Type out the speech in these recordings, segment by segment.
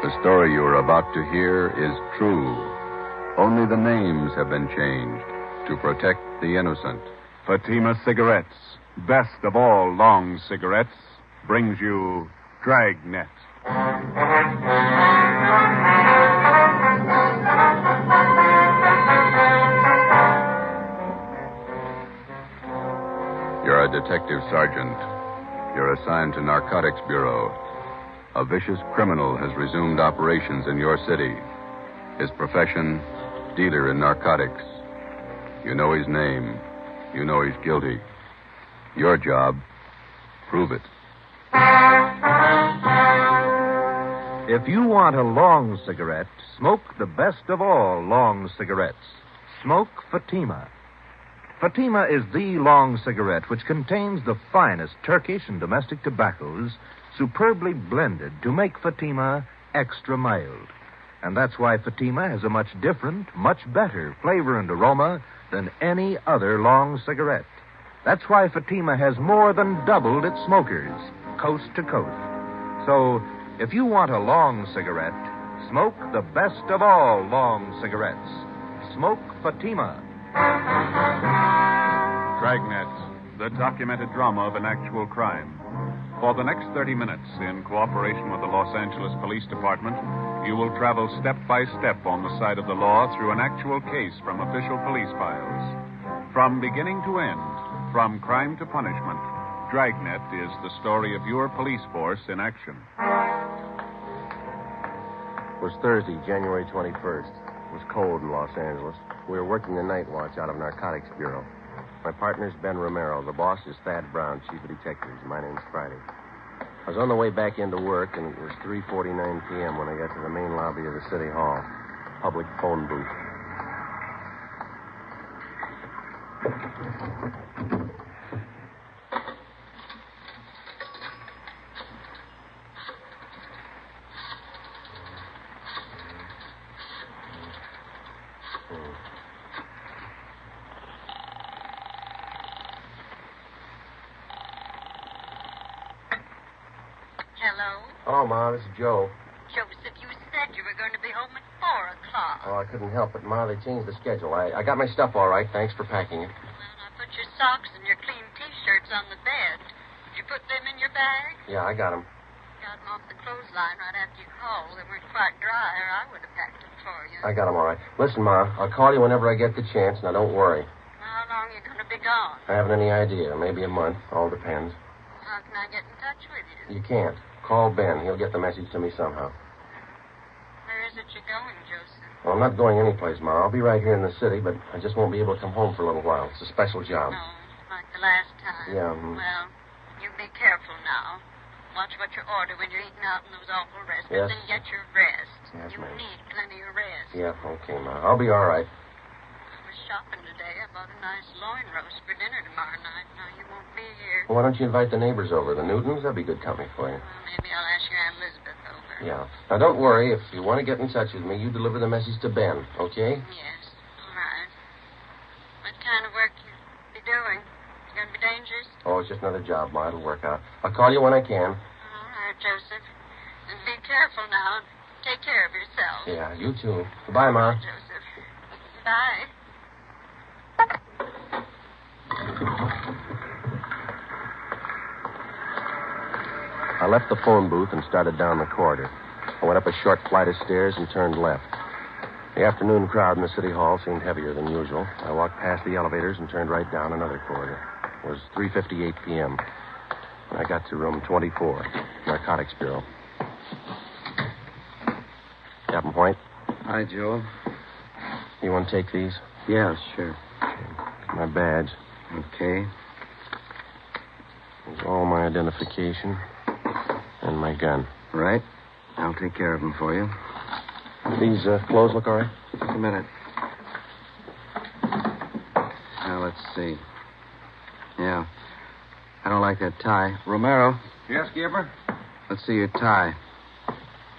The story you are about to hear is true. Only the names have been changed to protect the innocent. Fatima Cigarettes, best of all long cigarettes, brings you Dragnet. You're a detective sergeant. You're assigned to Narcotics Bureau. A vicious criminal has resumed operations in your city. His profession, dealer in narcotics. You know his name. You know he's guilty. Your job, prove it. If you want a long cigarette, smoke the best of all long cigarettes. Smoke Fatima. Fatima is the long cigarette which contains the finest Turkish and domestic tobaccos superbly blended to make Fatima extra mild. And that's why Fatima has a much different, much better flavor and aroma than any other long cigarette. That's why Fatima has more than doubled its smokers, coast to coast. So, if you want a long cigarette, smoke the best of all long cigarettes. Smoke Fatima. Dragnet, the documented drama of an actual crime. For the next 30 minutes, in cooperation with the Los Angeles Police Department, you will travel step by step on the side of the law through an actual case from official police files. From beginning to end, from crime to punishment, Dragnet is the story of your police force in action. It was Thursday, January 21st. It was cold in Los Angeles. We were working the night watch out of Narcotics Bureau. My partner's Ben Romero. The boss is Thad Brown, chief of detectives. My name's Friday. I was on the way back into work, and it was 3:49 p.m. when I got to the main lobby of the city hall. Public phone booth. Hello, Ma, this is Joe. Joseph, you said you were going to be home at 4 o'clock. Oh, I couldn't help it, Ma. They changed the schedule. I got my stuff all right. Thanks for packing it. Well, I put your socks and your clean T-shirts on the bed. Did you put them in your bag? Yeah, I got them. Got them off the clothesline right after you called. They weren't quite dry, or I would have packed them for you. I got them all right. Listen, Ma, I'll call you whenever I get the chance. Now, don't worry. How long are you going to be gone? I haven't any idea. Maybe a month. All depends. How can I get in touch with you? You can't. Call Ben. He'll get the message to me somehow. Where is it you're going, Joseph? Well, I'm not going anyplace, Ma. I'll be right here in the city, but I just won't be able to come home for a little while. It's a special job. No, like the last time. Yeah. Well, you be careful now. Watch what you order when you're eating out in those awful restaurants. Yes. And get your rest. Yes, you ma'am. need plenty of rest. Yeah, okay, Ma. I'll be all right. I was shopping today. I bought a nice loin roast for dinner tomorrow night. Now, you won't be here. Well, why don't you invite the neighbors over? The Newtons? That'd be good company for you. Well, maybe I'll ask your Aunt Elizabeth over. Yeah. Now, don't worry. If you want to get in touch with me, you deliver the message to Ben, okay? Yes. All right. What kind of work you be doing? It's going to be dangerous? Oh, it's just another job, Ma. It'll work out. I'll call you when I can. All right, Joseph. And be careful now. Take care of yourself. Yeah, you too. Goodbye, Ma. Joseph. Bye. I left the phone booth and started down the corridor. I went up a short flight of stairs and turned left. The afternoon crowd in the city hall seemed heavier than usual. I walked past the elevators and turned right down another corridor. It was 3:58 p.m. when I got to room 24, Narcotics Bureau. Captain White, Hi, Joe. you want to take these? Yeah, sure. My badge. Okay. There's all my identification and my gun. Right. I'll take care of them for you. These clothes look all right? Just a minute. Now, let's see. Yeah. I don't like that tie. Romero, Yes, Skipper? let's see your tie.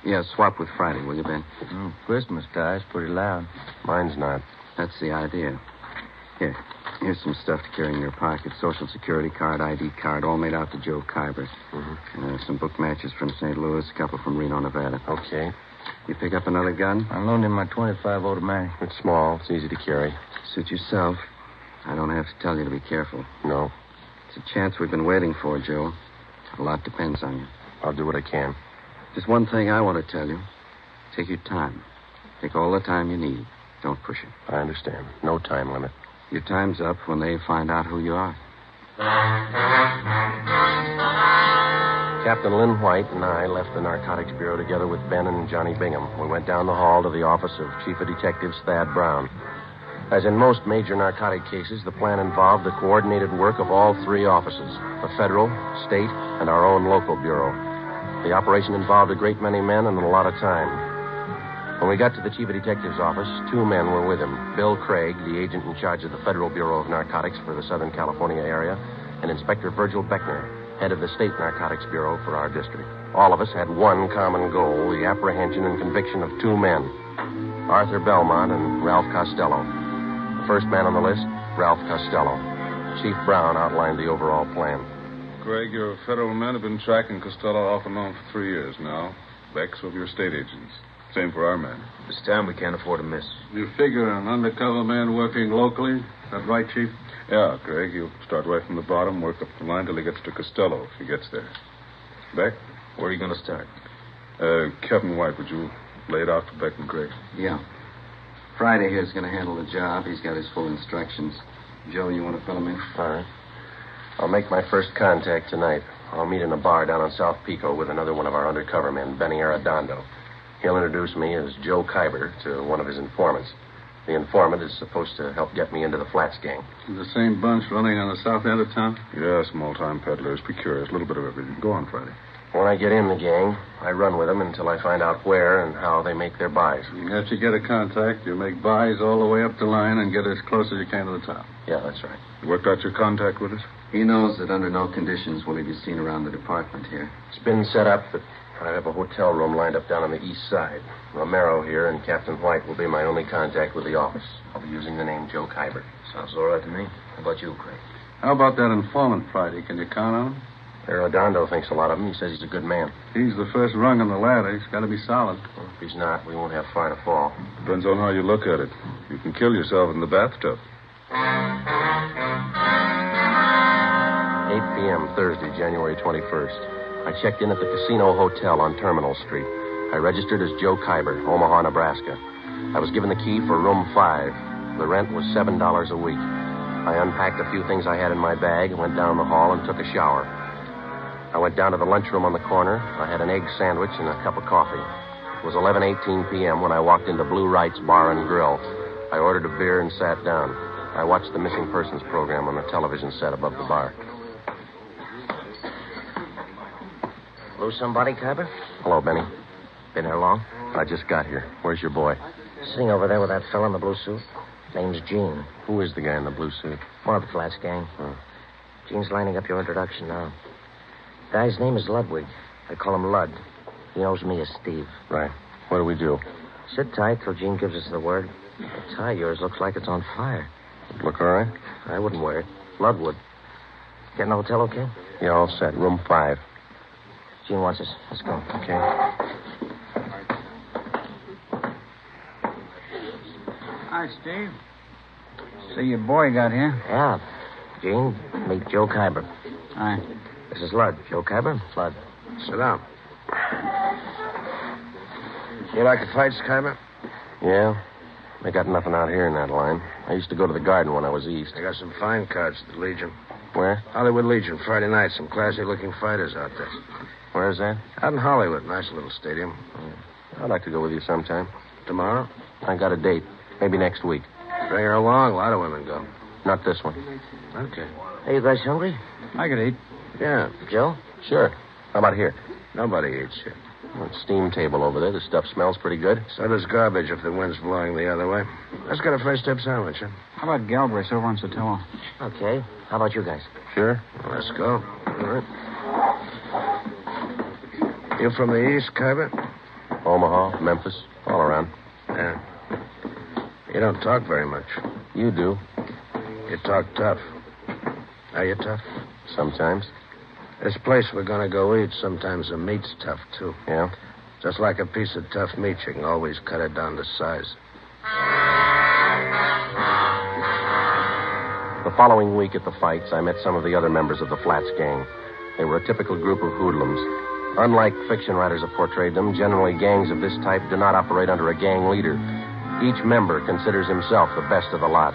Yeah, swap with Friday, will you, Ben? Oh, Christmas tie's pretty loud. Mine's not. That's the idea. Here's some stuff to carry in your pocket. Social Security card, ID card, all made out to Joe Kybert. Mm-hmm. Some book matches from St. Louis, a couple from Reno, Nevada. Okay. You pick up another gun? I loaned him my .25 automatic. It's small. It's easy to carry. Suit yourself. I don't have to tell you to be careful. No. It's a chance we've been waiting for, Joe. A lot depends on you. I'll do what I can. Just one thing I want to tell you. Take your time. Take all the time you need. Don't push it. I understand. No time limit. Your time's up when they find out who you are. Captain Lynn White and I left the Narcotics Bureau together with Ben and Johnny Bingham. We went down the hall to the office of Chief of Detectives Thad Brown. As in most major narcotic cases, the plan involved the coordinated work of all three offices, the federal, state, and our own local bureau. The operation involved a great many men and a lot of time. When we got to the Chief of Detectives office, two men were with him. Bill Craig, the agent in charge of the Federal Bureau of Narcotics for the Southern California area, and Inspector Virgil Beckner, head of the State Narcotics Bureau for our district. All of us had one common goal, the apprehension and conviction of two men, Arthur Belmont and Ralph Costello. The first man on the list, Ralph Costello. Chief Brown outlined the overall plan. Craig, your federal men have been tracking Costello off and on for 3 years now. Beck's with your state agents. Same for our men. This time we can't afford to miss. You figure an undercover man working locally? Is that right, Chief? Yeah, Craig, he'll start right from the bottom, work up the line till he gets to Costello, if he gets there. Beck? Where are you going to start? Captain White, would you lay it out for Beck and Craig? Yeah. Friday here's going to handle the job. He's got his full instructions. Joe, you want to fill him in? All right. I'll make my first contact tonight. I'll meet in a bar down on South Pico with another one of our undercover men, Benny Arredondo. He'll introduce me as Joe Kyber to one of his informants. The informant is supposed to help get me into the Flats gang. The same bunch running on the south end of town? Yeah, small-time peddlers, precurious, a little bit of everything. Go on, Friday. When I get in the gang, I run with them until I find out where and how they make their buys. After you get a contact, you make buys all the way up the line and get as close as you can to the top. Yeah, that's right. You worked out your contact with us? He knows that under no conditions will he be seen around the department here. It's been set up that I have a hotel room lined up down on the east side. Romero here and Captain White will be my only contact with the office. I'll be using the name Joe Kyber. Sounds all right to me. How about you, Craig? How about that informant, Friday? Can you count on him? Arredondo thinks a lot of him. He says he's a good man. He's the first rung on the ladder. He's got to be solid. Well, if he's not, we won't have far to fall. Depends on how you look at it. You can kill yourself in the bathtub. 8 p.m. Thursday, January 21st. I checked in at the Casino Hotel on Terminal Street. I registered as Joe Kyber, Omaha, Nebraska. I was given the key for room 5. The rent was $7 a week. I unpacked a few things I had in my bag, went down the hall, and took a shower. I went down to the lunchroom on the corner. I had an egg sandwich and a cup of coffee. It was 11:18 p.m. when I walked into Blue Wright's Bar and Grill. I ordered a beer and sat down. I watched the missing persons program on the television set above the bar. Lose somebody, Kyber? Hello, Benny. Been here long? I just got here. Where's your boy? Sitting over there with that fella in the blue suit. Name's Gene. Who is the guy in the blue suit? More of the Flats gang. Oh. Gene's lining up your introduction now. Guy's name is Ludwig. I call him Lud. He knows me as Steve. Right. What do we do? Sit tight till Gene gives us the word. The tie of yours looks like it's on fire. Look all right? I wouldn't wear it. Lud would. Get in the hotel okay? Yeah, all set. Room 5. Gene wants us. Let's go. Okay. Hi, Steve. See, your boy got here. Yeah. Gene, meet Joe Kyber. Hi. This is Lud. Joe Kyber, Lud. Sit down. You like the fights, Kyber? Yeah. They got nothing out here in that line. I used to go to the Garden when I was east. I got some fine cards at the Legion. Where? Hollywood Legion, Friday night. Some classy-looking fighters out there. Where's that? Out in Hollywood. Nice little stadium. I'd like to go with you sometime. Tomorrow? I got a date. Maybe next week. Bring her along. A lot of women go. Not this one. Okay. Hey, you guys hungry? I could eat. Yeah. Joe? Sure. How about here? Nobody eats here. Well, steam table over there. The stuff smells pretty good. So does garbage if the wind's blowing the other way. Let's get a first tip sandwich, huh? How about Galbraith over on Sotelo? Okay. How about you guys? Sure. Well, let's go. All right. You from the east, Kyber? Omaha, Memphis, all around. Yeah. You don't talk very much. You do. You talk tough. Are you tough? Sometimes. This place we're going to go eat, sometimes the meat's tough, too. Yeah? Just like a piece of tough meat, you can always cut it down to size. The following week at the fights, I met some of the other members of the Flats gang. They were a typical group of hoodlums. Unlike fiction writers have portrayed them, generally gangs of this type do not operate under a gang leader. Each member considers himself the best of the lot.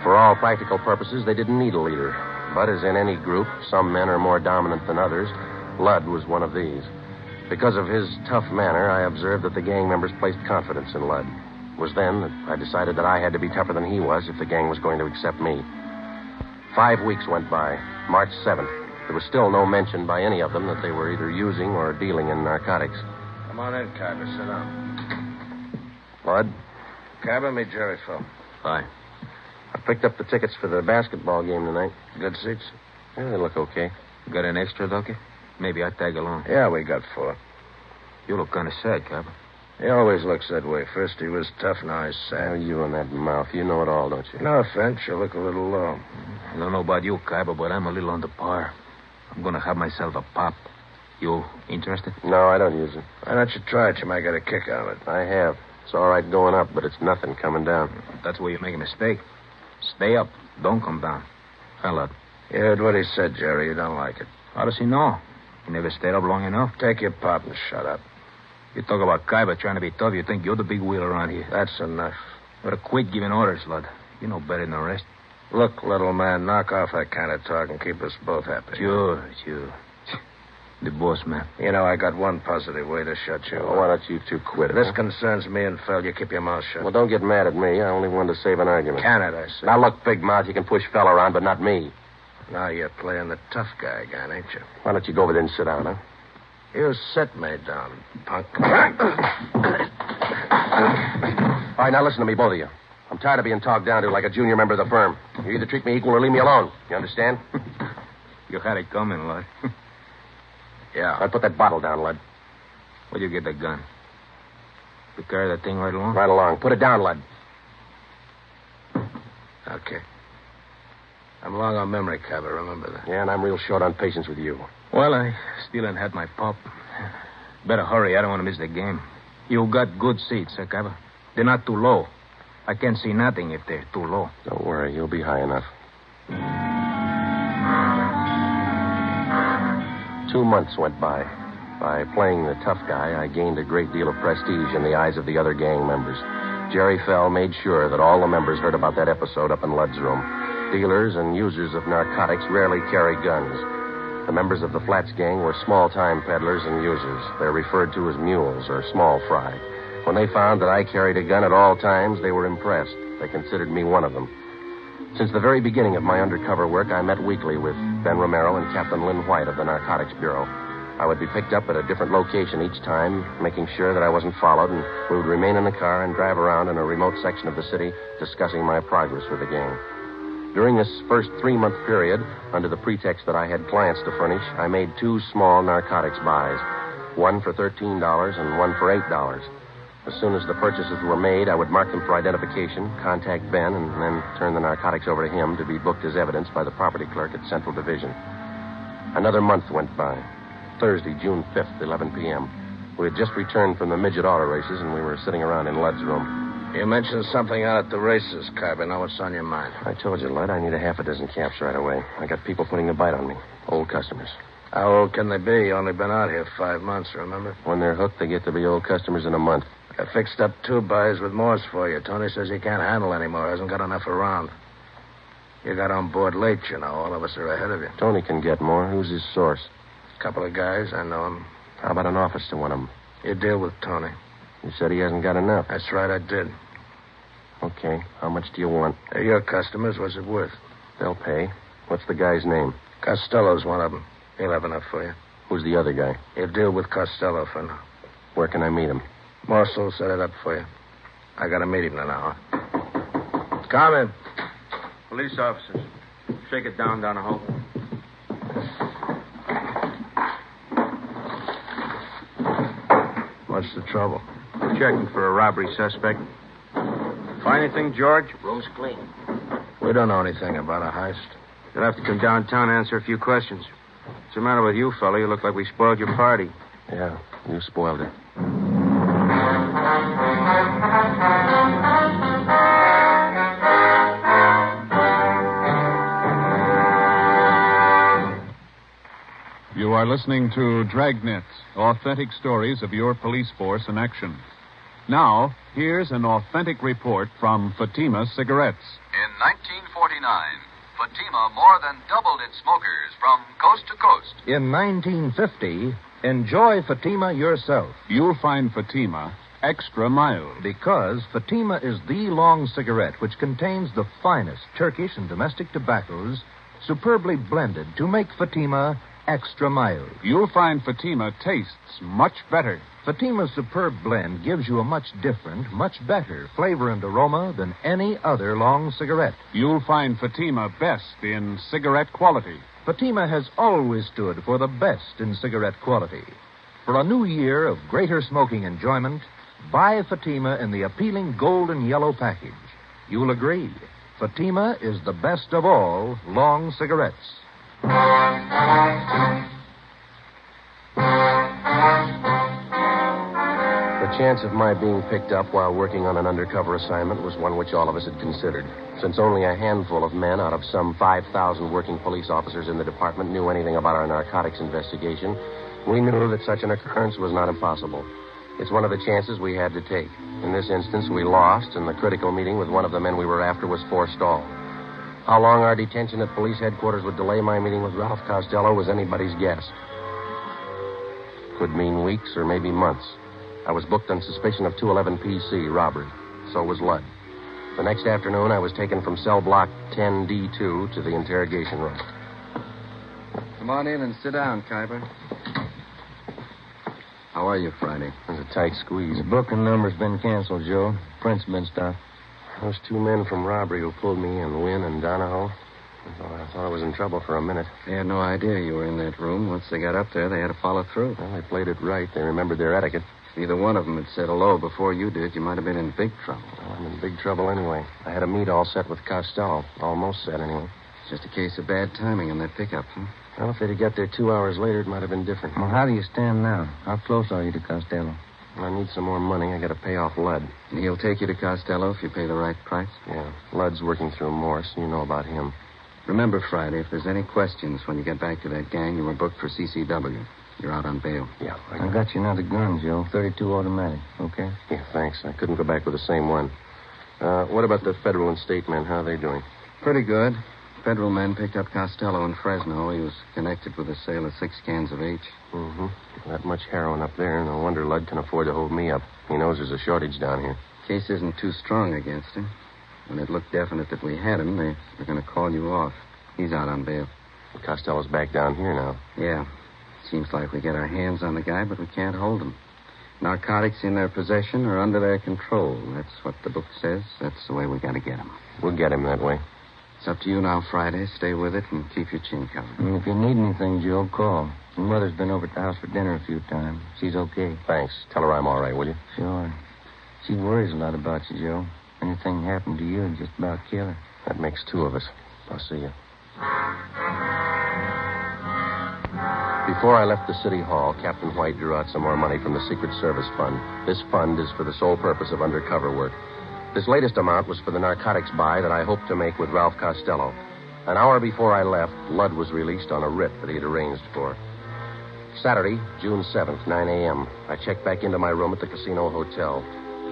For all practical purposes, they didn't need a leader. But as in any group, some men are more dominant than others. Lud was one of these. Because of his tough manner, I observed that the gang members placed confidence in Lud. It was then that I decided that I had to be tougher than he was if the gang was going to accept me. 5 weeks went by. March 7th. There was still no mention by any of them that they were either using or dealing in narcotics. Come on in, Kyber. Sit down. Lud? Kyber, meet Jerry Phil. Hi. I picked up the tickets for the basketball game tonight. Good seats? Yeah, they look okay. Got an extra, Ducky? Maybe I'd tag along. Yeah, we got 4. You look kind of sad, Cab. He always looks that way. First he was tough, now he's sad. Oh, you and that mouth. You know it all, don't you? No offense, you look a little low. I don't know about you, Cab, but I'm a little on the par. I'm going to have myself a pop. You interested? No, I don't use it. Why don't you try it? You might get a kick out of it. I have. It's all right going up, but it's nothing coming down. That's where you make a mistake. Stay up. Don't come down. Lud. You heard what he said, Jerry. You don't like it. How does he know? He never stayed up long enough. Take your pop and shut up. You talk about Kyber trying to be tough. You think you're the big wheel around here. That's enough. Better quit giving orders, Lud. You know better than the rest. Look, little man, knock off that kind of talk and keep us both happy. Sure. The boss, man. You know, I got one positive way to shut you Why don't you two quit it? This concerns me and Phil. You keep your mouth shut. Well, don't get mad at me. I only wanted to save an argument. Can it, I say? Now, look, big mouth, you can push Phil around, but not me. Now you're playing the tough guy again, ain't you? Why don't you go over there and sit down, huh? You sit me down, punk. All right, now listen to me, both of you. I'm tired of being talked down to like a junior member of the firm. You either treat me equal or leave me alone. You understand? You had it coming, Lud. Yeah. All right, put that bottle down, Lud. Where'd you get the gun? You carry that thing right along? Right along. Put it down, Lud. Okay. I'm long on memory, Cabot. Remember that. Yeah, and I'm real short on patience with you. Well, I still ain't had my pop. Better hurry. I don't want to miss the game. You got good seats, Cabot. They're not too low. I can't see nothing if they're too low. Don't worry. You'll be high enough. 2 months went by. By playing the tough guy, I gained a great deal of prestige in the eyes of the other gang members. Jerry Fell made sure that all the members heard about that episode up in Lud's room. Dealers and users of narcotics rarely carry guns. The members of the Flats gang were small-time peddlers and users. They're referred to as mules or small fry. When they found that I carried a gun at all times, they were impressed. They considered me one of them. Since the very beginning of my undercover work, I met weekly with Ben Romero and Captain Lynn White of the Narcotics Bureau. I would be picked up at a different location each time, making sure that I wasn't followed, and we would remain in the car and drive around in a remote section of the city discussing my progress with the gang. During this first 3-month period, under the pretext that I had clients to furnish, I made 2 small narcotics buys, one for $13 and one for $8. As soon as the purchases were made, I would mark them for identification, contact Ben, and then turn the narcotics over to him to be booked as evidence by the property clerk at Central Division. Another month went by. Thursday, June 5th, 11 p.m. We had just returned from the midget auto races, and we were sitting around in Lud's room. You mentioned something out at the races, Carver. Now what's on your mind? I told you, Lud, I need a half a dozen caps right away. I got people putting a bite on me. Old customers. How old can they be? You only been out here 5 months, remember? When they're hooked, they get to be old customers in a month. I fixed up 2 buys with Morse for you. Tony says he can't handle anymore. Hasn't got enough around. You got on board late, you know. All of us are ahead of you. Tony can get more. Who's his source? A couple of guys. I know them. How about an office to one of them? You deal with Tony. You said he hasn't got enough. That's right, I did. Okay. How much do you want? They're your customers. What's it worth? They'll pay. What's the guy's name? Costello's one of them. He'll have enough for you. Who's the other guy? You deal with Costello for now. Where can I meet him? Morsel will set it up for you. I got to meet him in an hour. Come in. Police officers. Shake it down the hall. What's the trouble? Checking for a robbery suspect. Find anything, George? Room's clean. We don't know anything about a heist. You'll have to come downtown and answer a few questions. What's the matter with you, fella? You look like we spoiled your party. Yeah, you spoiled it. You are listening to Dragnet, authentic stories of your police force in action. Now, here's an authentic report from Fatima Cigarettes. In 1949, Fatima more than doubled its smokers from coast to coast. In 1950, enjoy Fatima yourself. You'll find Fatima extra mild. Because Fatima is the long cigarette which contains the finest Turkish and domestic tobaccos superbly blended to make Fatima extra mild. You'll find Fatima tastes much better. Fatima's superb blend gives you a much different, much better flavor and aroma than any other long cigarette. You'll find Fatima best in cigarette quality. Fatima has always stood for the best in cigarette quality. For a new year of greater smoking enjoyment, buy Fatima in the appealing gold and yellow package. You'll agree, Fatima is the best of all long cigarettes. The chance of my being picked up while working on an undercover assignment was one which all of us had considered. Since only a handful of men out of some 5,000 working police officers in the department knew anything about our narcotics investigation, we knew that such an occurrence was not impossible. It's one of the chances we had to take. In this instance, we lost, and the critical meeting with one of the men we were after was forestalled. How long our detention at police headquarters would delay my meeting with Ralph Costello was anybody's guess. Could mean weeks or maybe months. I was booked on suspicion of 211 PC, robbery. So was Ludd. The next afternoon, I was taken from cell block 10D2 to the interrogation room. Come on in and sit down, Khyber. How are you, Friday? There's a tight squeeze. The booking number's been canceled, Joe. Print's been stopped. Those two men from robbery who pulled me and Wynn and Donahoe, I thought I was in trouble for a minute. They had no idea you were in that room. Once they got up there, they had to follow through. Well, they played it right. They remembered their etiquette. If either one of them had said hello before you did, you might have been in big trouble. Well, I'm in big trouble anyway. I had a meet all set with Costello. Almost set, anyway. It's just a case of bad timing on that pickup, huh? Well, if they'd have got there 2 hours later, it might have been different. Well, how do you stand now? How close are you to Costello? I need some more money. I got to pay off Ludd. And he'll take you to Costello if you pay the right price? Yeah. Ludd's working through Morse. You know about him. Remember, Friday, if there's any questions when you get back to that gang, you were booked for CCW. You're out on bail. Yeah. I got you another gun, Joe. 32 automatic. Okay? Yeah, thanks. I couldn't go back with the same one. What about the federal and state men? How are they doing? Pretty good. Federal men picked up Costello in Fresno. He was connected with the sale of 6 cans of H. Mm-hmm. That much heroin up there. No wonder Ludd can afford to hold me up. He knows there's a shortage down here. Case isn't too strong against him. When it looked definite that we had him, they were going to call you off. He's out on bail. Costello's back down here now. Yeah. Seems like we get our hands on the guy, but we can't hold him. Narcotics in their possession or under their control. That's what the book says. That's the way we got to get him. We'll get him that way. It's up to you now, Friday. Stay with it and keep your chin covered. And if you need anything, Joe, call. Your mother's been over at the house for dinner a few times. She's okay. Thanks. Tell her I'm all right, will you? Sure. She worries a lot about you, Joe. Anything happened to you, it'd just about kill her. That makes 2 of us. I'll see you. Before I left the city hall, Captain White drew out some more money from the Secret Service Fund. This fund is for the sole purpose of undercover work. This latest amount was for the narcotics buy that I hoped to make with Ralph Costello. An hour before I left, Ludd was released on a writ that he had arranged for. Saturday, June 7th, 9 a.m., I checked back into my room at the Casino Hotel.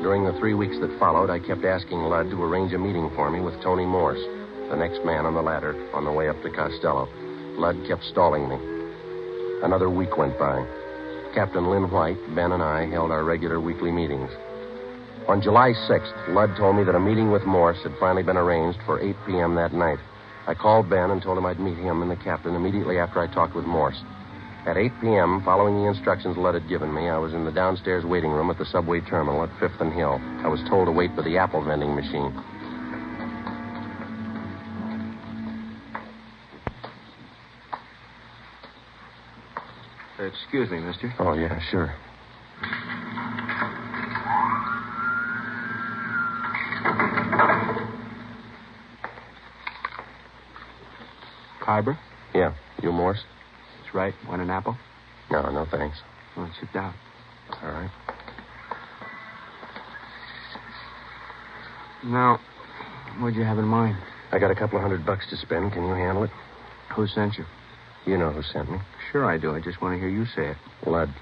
During the 3 weeks that followed, I kept asking Ludd to arrange a meeting for me with Tony Morse, the next man on the ladder, on the way up to Costello. Ludd kept stalling me. Another week went by. Captain Lynn White, Ben, and I held our regular weekly meetings. On July 6th, Ludd told me that a meeting with Morse had finally been arranged for 8 p.m. that night. I called Ben and told him I'd meet him and the captain immediately after I talked with Morse. At 8 p.m., following the instructions Ludd had given me, I was in the downstairs waiting room at the subway terminal at 5th and Hill. I was told to wait for the apple vending machine. Excuse me, mister. Oh, yeah, sure. Khyber? Yeah. You Morse? That's right. Want an apple? No, thanks. Well, sit down. All right. Now, what'd you have in mind? I got a couple of $100 to spend. Can you handle it? Who sent you? You know who sent me. Sure I do. I just want to hear you say it. Lud.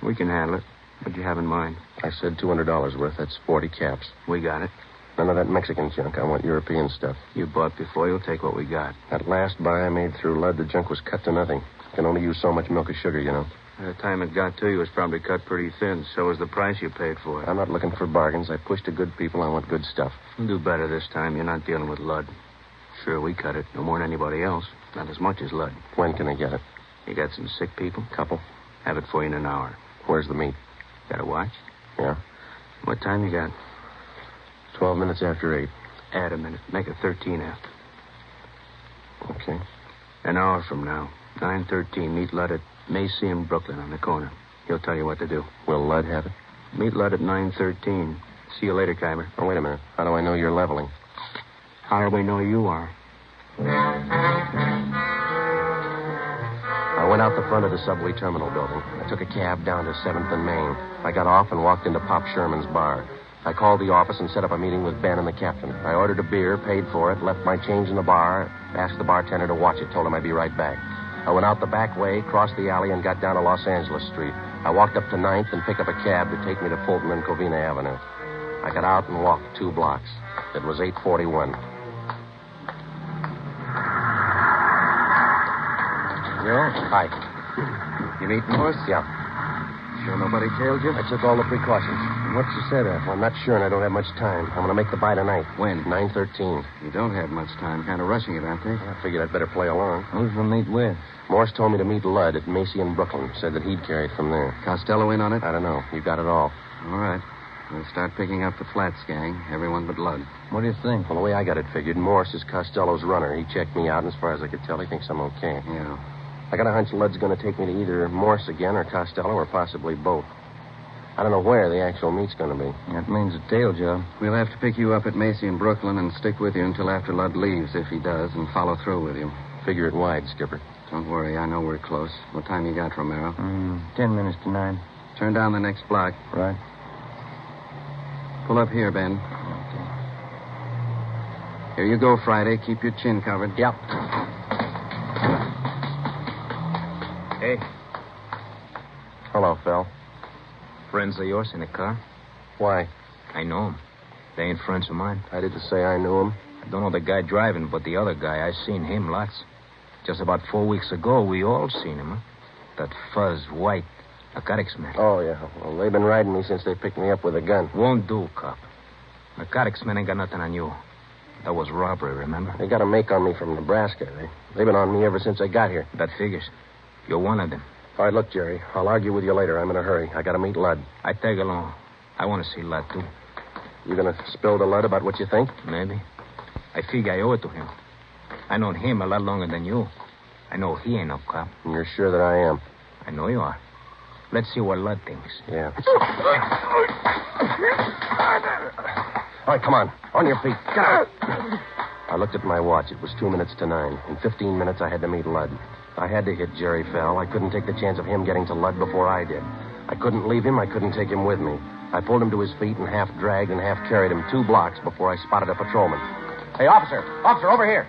We can handle it. What'd you have in mind? I said $200 worth. That's 40 caps. We got it. None of that Mexican junk. I want European stuff. You bought before. You'll take what we got. That last buy I made through Lud, the junk was cut to nothing. Can only use so much milk or sugar, you know. By the time it got to you, it was probably cut pretty thin. So was the price you paid for it. I'm not looking for bargains. I push to good people. I want good stuff. You'll do better this time. You're not dealing with Lud. Sure, we cut it. No more than anybody else. Not as much as Lud. When can I get it? You got some sick people? Couple. Have it for you in an hour. Where's the meat? Got a watch? Yeah. What time you got? 12 minutes after 8. Add a minute. Make it 13 after. Okay. An hour from now. 9:13. Meet Lud at Macy and Brooklyn on the corner. He'll tell you what to do. Will Lud have it? Meet Lud at 9:13. See you later, Kyber. Oh, wait a minute. How do I know you're leveling? How do we know you are? I went out the front of the subway terminal building. I took a cab down to 7th and Main. I got off and walked into Pop Sherman's bar. I called the office and set up a meeting with Ben and the captain. I ordered a beer, paid for it, left my change in the bar, asked the bartender to watch it, told him I'd be right back. I went out the back way, crossed the alley, and got down to Los Angeles Street. I walked up to 9th and picked up a cab to take me to Fulton and Covina Avenue. I got out and walked 2 blocks. It was 8:41. Joe? Hi. You meet Morse? Yeah. Sure nobody tailed you? I took all the precautions. And what's you said of? Well, I'm not sure, and I don't have much time. I'm going to make the buy tonight. When? 9:13. You don't have much time. Kind of rushing it, aren't they? I figured I'd better play along. Who's the meet with? Morse told me to meet Lud at Macy and Brooklyn. Said that he'd carry it from there. Costello in on it? I don't know. You got it all. All right. We'll start picking up the Flats gang. Everyone but Lud. What do you think? Well, the way I got it figured, Morse is Costello's runner. He checked me out, and as far as I could tell, he thinks I'm okay. Yeah. I got a hunch Lud's going to take me to either Morse again or Costello or possibly both. I don't know where the actual meet's going to be. That means a tail job. We'll have to pick you up at Macy and Brooklyn and stick with you until after Lud leaves, if he does, and follow through with you. Figure it wide, Skipper. Don't worry. I know we're close. What time you got, Romero? 10 minutes to 9. Turn down the next block. Right. Pull up here, Ben. Okay. Here you go, Friday. Keep your chin covered. Yep. Hey, Hello, Phil. friends of yours in the car? Why? I know them. They ain't friends of mine. I didn't say I knew him. I don't know the guy driving, but the other guy, I seen him lots. Just about 4 weeks ago, we all seen him, huh? That fuzz, white, narcotics man. Oh, yeah. Well, they've been riding me since they picked me up with a gun. Won't do, cop. Narcotics man ain't got nothing on you. That was robbery, remember? They got a make on me from Nebraska. They've been on me ever since I got here. That figures. You're one of them. All right, look, Jerry. I'll argue with you later. I'm in a hurry. I got to meet Lud. I tag along. I want to see Lud, too. You going to spill to Lud about what you think? Maybe. I figure I owe it to him. I known him a lot longer than you. I know he ain't no cop. And you're sure that I am? I know you are. Let's see what Lud thinks. Yeah. All right, come on. On your feet. Get out. I looked at my watch. It was 2 minutes to 9. In 15 minutes, I had to meet Lud. I had to hit Jerry Fell. I couldn't take the chance of him getting to Lud before I did. I couldn't leave him. I couldn't take him with me. I pulled him to his feet and half dragged and half carried him 2 blocks before I spotted a patrolman. Hey, officer! Officer, over here!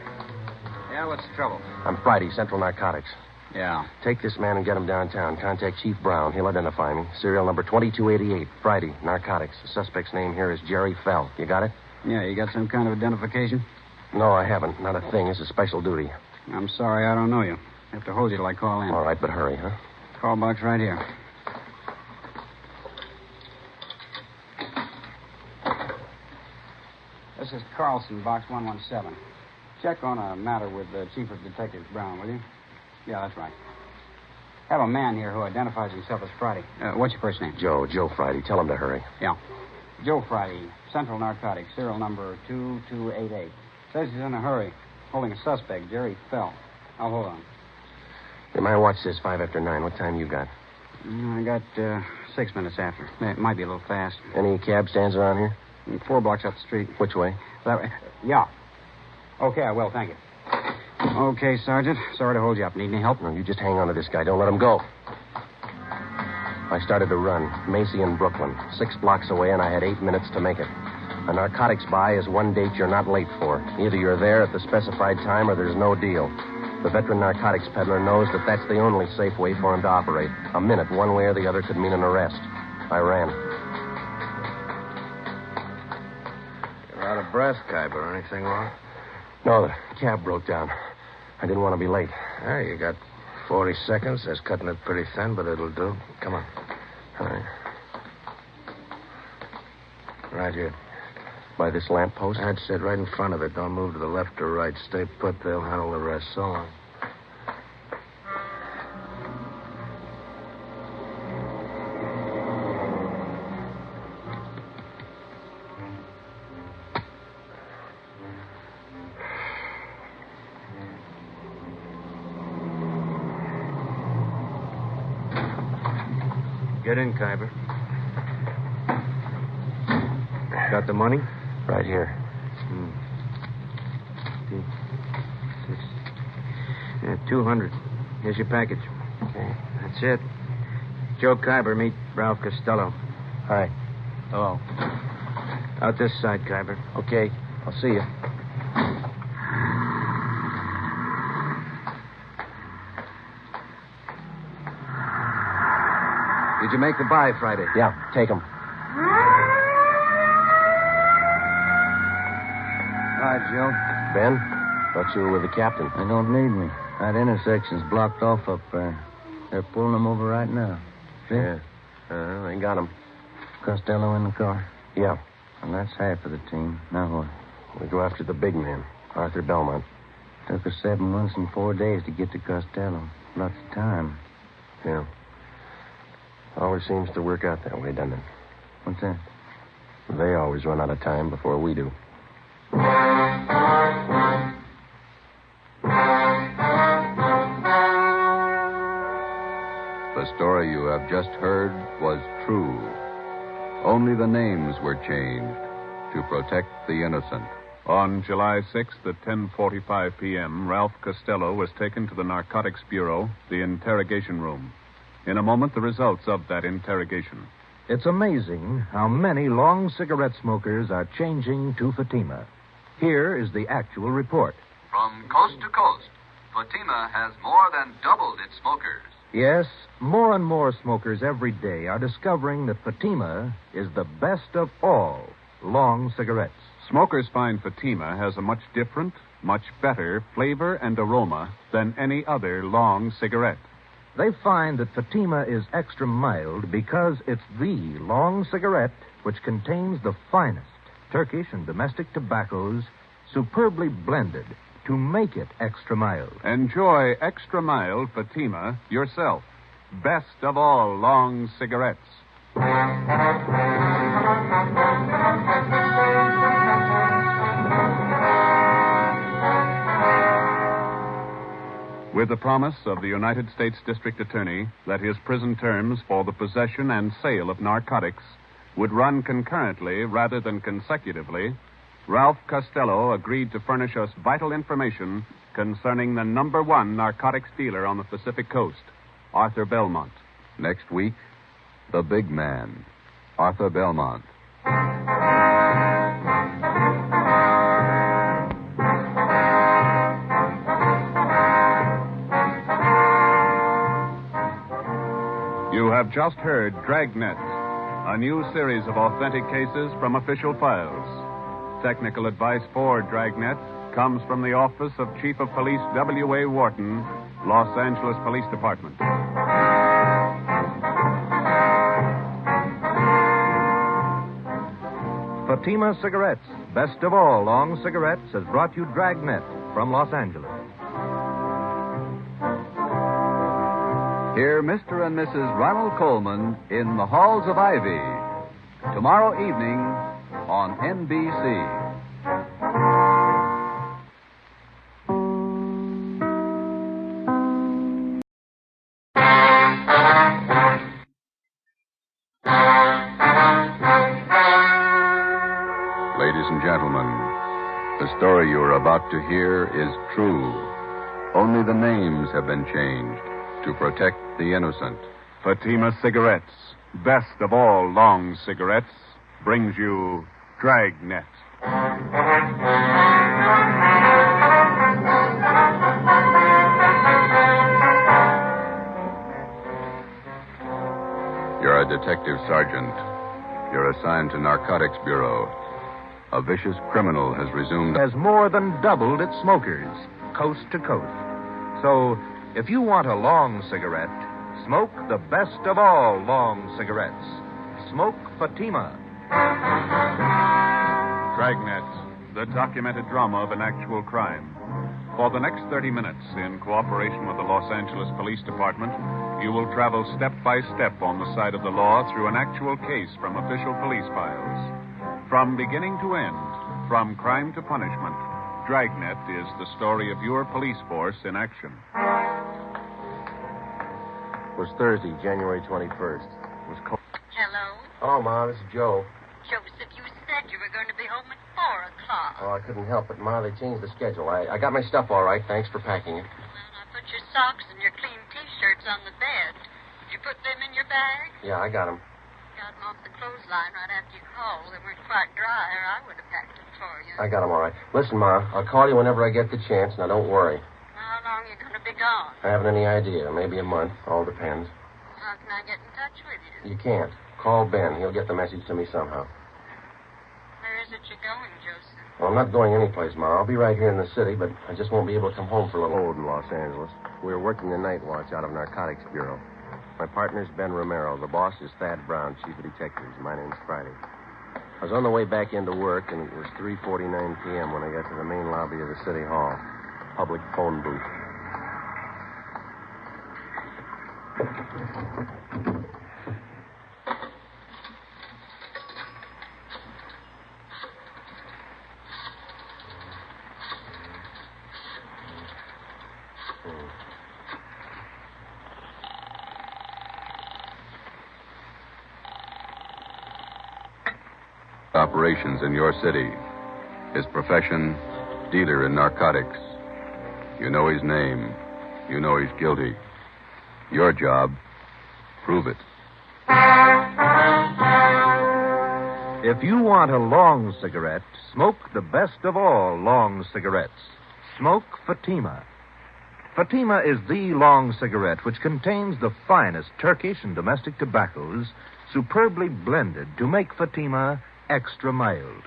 Yeah, what's the trouble? I'm Friday, Central Narcotics. Yeah. Take this man and get him downtown. Contact Chief Brown. He'll identify me. Serial number 2288. Friday, Narcotics. The suspect's name here is Jerry Fell. You got it? Yeah, you got some kind of identification? No, I haven't. Not a thing. This is special duty. I'm sorry, I don't know you. Have to hold you till I call in. All right, but hurry, huh? Call box right here. This is Carlson, box 117. Check on a matter with the Chief of Detectives, Brown, will you? Yeah, that's right. Have a man here who identifies himself as Friday. What's your first name? Joe Friday. Tell him to hurry. Yeah. Joe Friday, Central Narcotics, serial number 2288. Says he's in a hurry, holding a suspect, Jerry Fell. I'll hold on. Hey, my watch says 5 after 9. What time you got? I got 6 minutes after. It might be a little fast. Any cab stands around here? 4 blocks up the street. Which way? That way? Yeah. Okay, I will. Thank you. Okay, Sergeant. Sorry to hold you up. Need any help? No, you just hang on to this guy. Don't let him go. I started to run. Macy and Brooklyn. 6 blocks away, and I had 8 minutes to make it. A narcotics buy is one date you're not late for. Either you're there at the specified time or there's no deal. The veteran narcotics peddler knows that that's the only safe way for him to operate. A minute, one way or the other, could mean an arrest. I ran. You're out of breath, Khyber. Anything wrong? No, the cab broke down. I didn't want to be late. You got 40 seconds. That's cutting it pretty thin, but it'll do. Come on. All right. Right here. By this lamppost? That's it, right in front of it. Don't move to the left or right. Stay put. They'll handle the rest. So long. Get in, Khyber. Got the money? Right here. 200. Here's your package. Okay. That's it. Joe Khyber, meet Ralph Costello. Hi. Hello. Out this side, Khyber. Okay. I'll see you. Did you make the buy Friday? Yeah, take him. Hi, Joe. Ben, thought you were with the captain. They don't need me. That intersection's blocked off up there. They're pulling them over right now. See? Yeah. They got him. Costello in the car? Yeah. Well, that's half of the team. Now what? We go after the big man, Arthur Belmont. Took us 7 months and 4 days to get to Costello. Lots of time. Yeah. Always seems to work out that way, doesn't it? What's that? They always run out of time before we do. The story you have just heard was true. Only the names were changed to protect the innocent. On July 6th at 10:45 p.m., Ralph Costello was taken to the Narcotics Bureau, the interrogation room. In a moment, the results of that interrogation. It's amazing how many long cigarette smokers are changing to Fatima. Here is the actual report. From coast to coast, Fatima has more than doubled its smokers. Yes, more and more smokers every day are discovering that Fatima is the best of all long cigarettes. Smokers find Fatima has a much different, much better flavor and aroma than any other long cigarette. They find that Fatima is extra mild because it's the long cigarette which contains the finest Turkish and domestic tobaccos superbly blended to make it extra mild. Enjoy extra mild Fatima yourself. Best of all long cigarettes. With the promise of the United States District Attorney that his prison terms for the possession and sale of narcotics would run concurrently rather than consecutively, Ralph Costello agreed to furnish us vital information concerning the number one narcotics dealer on the Pacific Coast, Arthur Belmont. Next week, the big man, Arthur Belmont. You have just heard Dragnet, a new series of authentic cases from official files. Technical advice for Dragnet comes from the Office of Chief of Police W.A. Wharton, Los Angeles Police Department. Fatima Cigarettes, best of all long cigarettes, has brought you Dragnet from Los Angeles. Hear Mr. and Mrs. Ronald Coleman in the Halls of Ivy tomorrow evening on NBC. Ladies and gentlemen, the story you are about to hear is true. Only the names have been changed to protect the innocent. Fatima Cigarettes, best of all long cigarettes, brings you Dragnet. You're a detective sergeant. You're assigned to Narcotics Bureau. A vicious criminal has resumed. Has more than doubled its smokers, coast to coast. So, if you want a long cigarette, smoke the best of all long cigarettes. Smoke Fatima. Dragnet, the documented drama of an actual crime. For the next 30 minutes, in cooperation with the Los Angeles Police Department, you will travel step by step on the side of the law through an actual case from official police files. From beginning to end, from crime to punishment, Dragnet is the story of your police force in action. It was Thursday, January 21st. It was cold. Hello? Oh, Ma, this is Joe. Joseph, you said you were going to be home at 4 o'clock. Oh, I couldn't help it, Ma. They changed the schedule. I got my stuff all right. Thanks for packing it. Well, I put your socks and your clean T-shirts on the bed. Did you put them in your bag? Yeah, I got them. Got them off the clothesline right after you called. They weren't quite dry, or I would have packed them for you. I got them all right. Listen, Ma, I'll call you whenever I get the chance. Now, don't worry. How long are you going to be gone? I haven't any idea. Maybe a month. All depends. How can I get in touch with you? You can't. Call Ben. He'll get the message to me somehow. Where is it you're going, Joseph? Well, I'm not going anyplace, Ma. I'll be right here in the city, but I just won't be able to come home for a little old in Los Angeles. We were working the night watch out of Narcotics Bureau. My partner's Ben Romero. The boss is Thad Brown, chief of detectives. My name's Friday. I was on the way back into work, and it was 3:49 p.m. when I got to the main lobby of the city hall. Public phone booth. Operations in your city. His profession, dealer in narcotics. You know his name. You know he's guilty. Your job, prove it. If you want a long cigarette, smoke the best of all long cigarettes. Smoke Fatima. Fatima is the long cigarette which contains the finest Turkish and domestic tobaccos superbly blended to make Fatima extra mild.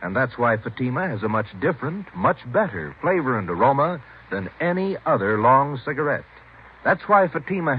And that's why Fatima has a much different, much better flavor and aroma than any other long cigarette. That's why Fatima